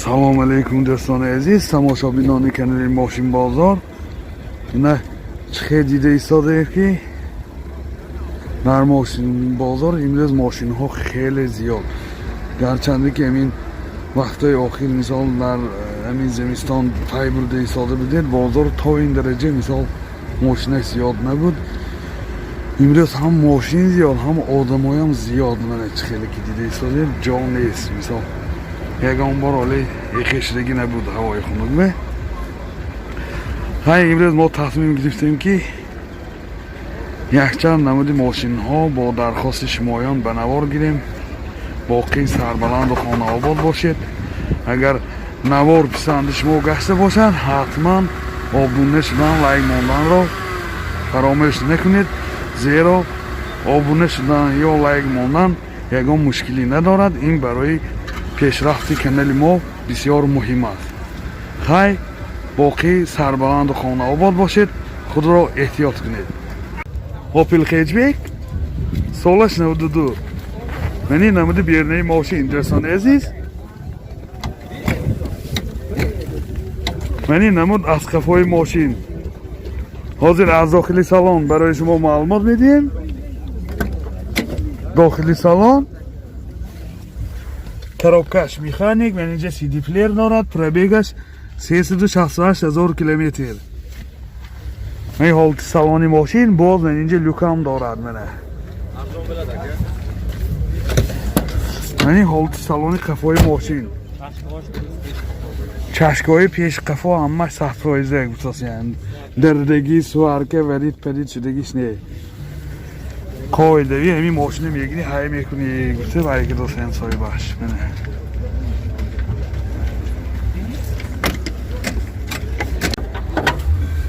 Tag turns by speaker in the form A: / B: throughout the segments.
A: Салом алейкум дӯстони азиз, тамошобинони канали Мошин Бозор. Ина чихе дида истодаем ки дар Мошин Бозор имрӯз мошинҳо хеле зиёд. Гарчанде ки амин вақтҳои охир мисол дар амин зимистон пай бурда истода будед, бозор то ин дараҷа мисол мошина зиёд набуд. имрӯз ҳам мошин зиёд, ҳам одамоям зиёд. Мана чихеле ки дида истодаем ҷо нест. Мисол ягон бор оле ихештагӣ набуд ҳавои хунук. ҳай имрӯз мо тасмим гирифтем ки якчанд намуди мошинҳо бо дархости шумоён ба навор гирем. боқӣ сарбаланду хонаобод бошед. агар навор писанди шумо гашта бошад, ҳатман обуна шудан лайк монданро фаромӯш накунед, зеро обуна шудан ё лайк мондан ягон мушкилӣ надорад. ин барои пешрафти канали мо бисёр муҳим аст. хай боқӣ сарбаланду хонаобод бошед, худро эҳтиёт кунед. Opel Hatchback солаш 92. Мани намуди бернаи мошин дӯстони азиз. Мани намуд аз қафои мошин. ҳозир аз дохили салон барои шумо маълумот медиҳем. дохили салон коробкаш механик, менинҷа CD плеер дорад, пробегаш 368 000 километр. ин ҳолати салони мошин, боз менинҷа люкам дорад. ин ҳолати салони қафои мошин. чашкҳои пеши қафо ҳамаш 100% гусосиянд. дардагӣ, сварка, варид падид шудагиш не. қоидави ҳамин мошина мегирӣ, ҳай мекунӣ, гуфта байки досен соҳибаш.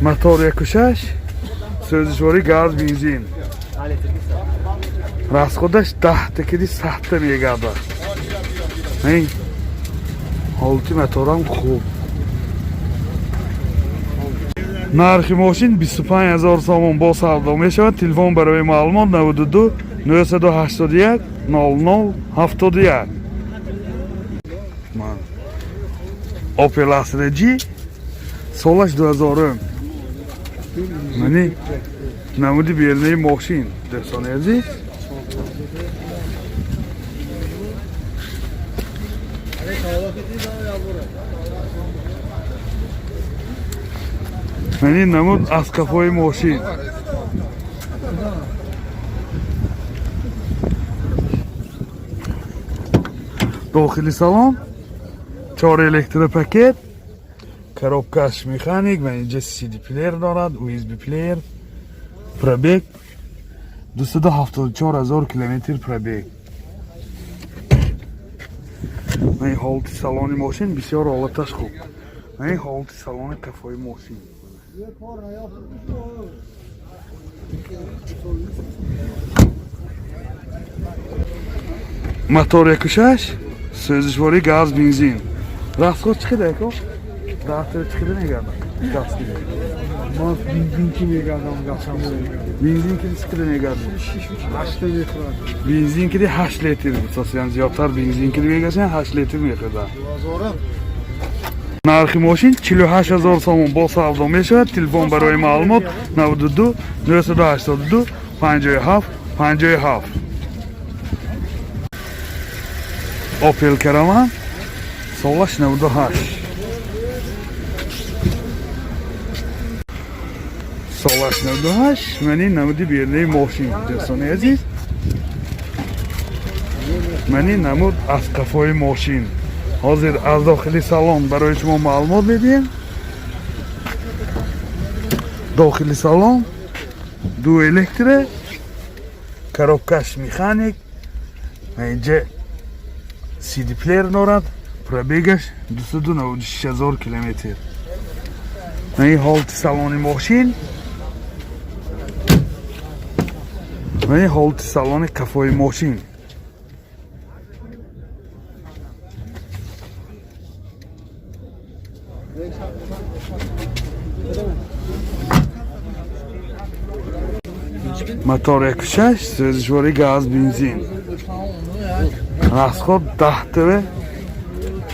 A: мотор 1.6 сӯзишвори газ бензин. расходаш 10 такиди 100 мегардад. ин ҳолати моторам хуб. нархи мошин 25 000 сомон бо савдо мешавад. телефон барои маълумот 92 981 00 71. Opel Astra G солаш 2000. мани намуди бернаи мошин дӯстони азиз. мани намуд аз қафои мошин. дохили салон 4 электропакет, коробкаш механик, менинҷа CD плеер дорад, USB плеер, пробег 274 000 километр пробег. ин ҳолати салони мошин бисёр ҳолаташ хуб. ин ҳолати салони қафои мошин. мотор 1.6 сӯзишвори газ бензин. расход чӣ қадар ко? даҳтара чӣ қадар мегардад?
B: Ман бензинки мегардам гасам.
A: бензинки чӣ қадар мегардад?
B: 8 литр.
A: бензинки 8 литр асосиан зиёдтар бензинки мегашад 8 литр мехӯрад. нархи мошин 48 000 сомон бо савдо мешавад. телефон барои маълумот 92 982 57 57. Opel Caravan солаш 98. солаш 98. мани намуди бернаи мошин дӯстони азиз. мани намуд аз қафои мошин. ҳозир аз дохили салон барои шумо маълумот медиҳем. дохили салон 2 электро, коробкаш механик, инҷа CD плеер дорад, пробегаш 296 000 километр. ин ҳолати салони мошин. ин ҳолати салони қафои мошин. мотор 1.6 сӯзишвори газ бензин. расход 10 тв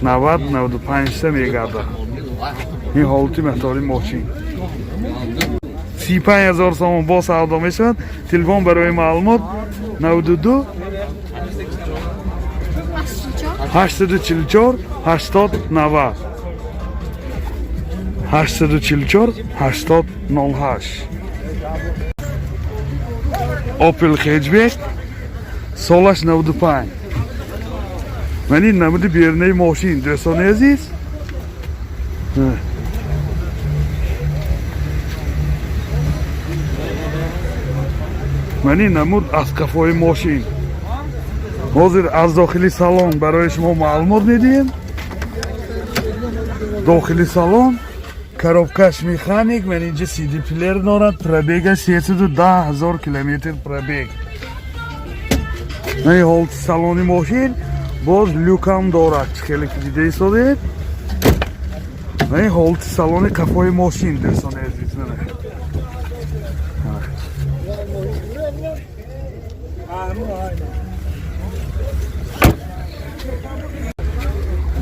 A: 90-95 میگرده. این حالتی متاری ماشین 35,000 سوم با سودا میشد. تلفن برای معلومات 92 844 80 90 844 80 08 Opel Hatchback سالش 95 من این نمود بیرنه ماشین دوستان عزیز من این نمود از کفای ماشین حاضر از داخلی سالن برای شما معلومات میدیم. داخلی سالن коробкаш механик من اینجا CD پلیر دارد. پرابیگش 310,000 کیلومتر پرابیگ. این حالت سالن ماشین باز لوکام دارد. خیلی دیده ایستاده. این حالت سالن کفای ماشین دوستان عزیز منه.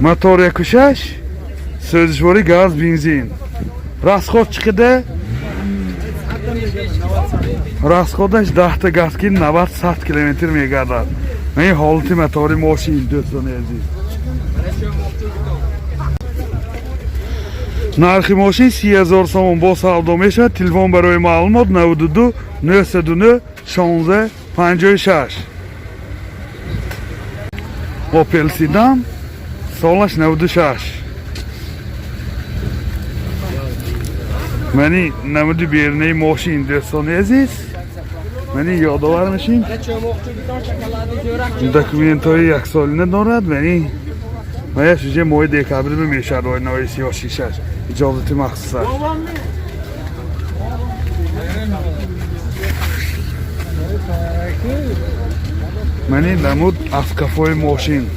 A: мотор 1.6 سوزشواری گاز بنزین расход چقدر؟ расходش 10 تا گاز کی 90-100 کیلومتر میگردد. این حالت мотори ماشین دوستان عزیز. نرخ ماشین 30,000 سوم با سودا میشه. تلفن برای معلومات 92 909 16 56 Opel Sedan سالش 96 منی نمودی بیرنه ماشین دوستان عزیز منی یادآور میشین دکومنت های یک سالینه دارد منی و شجه ماه دکابر میشه روی 936 اجازت مخصوص منی نمود از کفای ماشین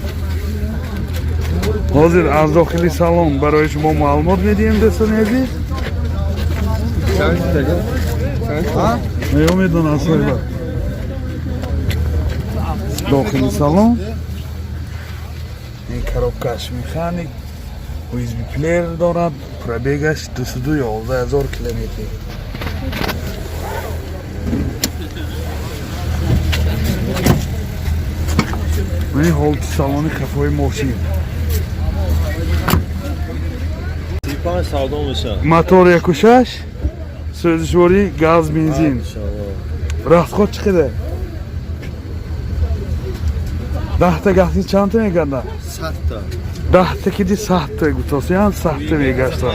A: حاضر از داخلی سالن برای شما معلومات میدیم دوستان عزیز. یا میدونم صاحب داخلی سالن این коробкаш مکانیک USB پلیر دارد. پرابیگش 211,000 کیلومتر. من این حالت سالن کفای ماشین мотор 1.6 سوزشواری گاز بنزین расход چقدر؟ 10 تا گازی چند تا میگرده؟ 100 تا 10 تا کدی 100 تا گوتاسیان 100 تا میگشته.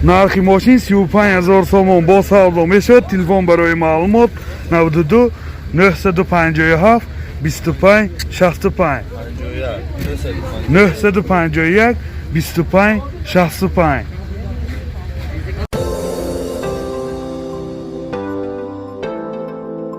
A: نرخ ماشین 35,000 سوم با سودا میشد. تلفن برای معلومات 92 957 25 65 951 25 65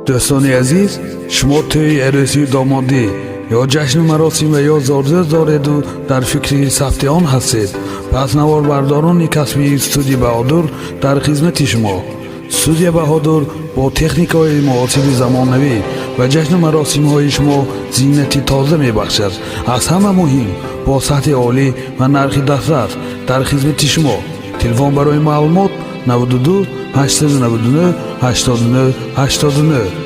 A: دوستان عزیز شما توی عروسی دامادی یا جشن مراسم و یا زارزه دارید و در فکر ثبت آن هستید پس نوار برداران کسبی استودیو بهادر در خدمت شما. استودیو بهادر با تکنیک های معاصر زمانوی و جشن مراسم های شما زینتی تازه می بخشد. از همه مهم با سطح عالی و نرخ دسترس در خدمت شما. تلفن برای معلومات 92 899 89 89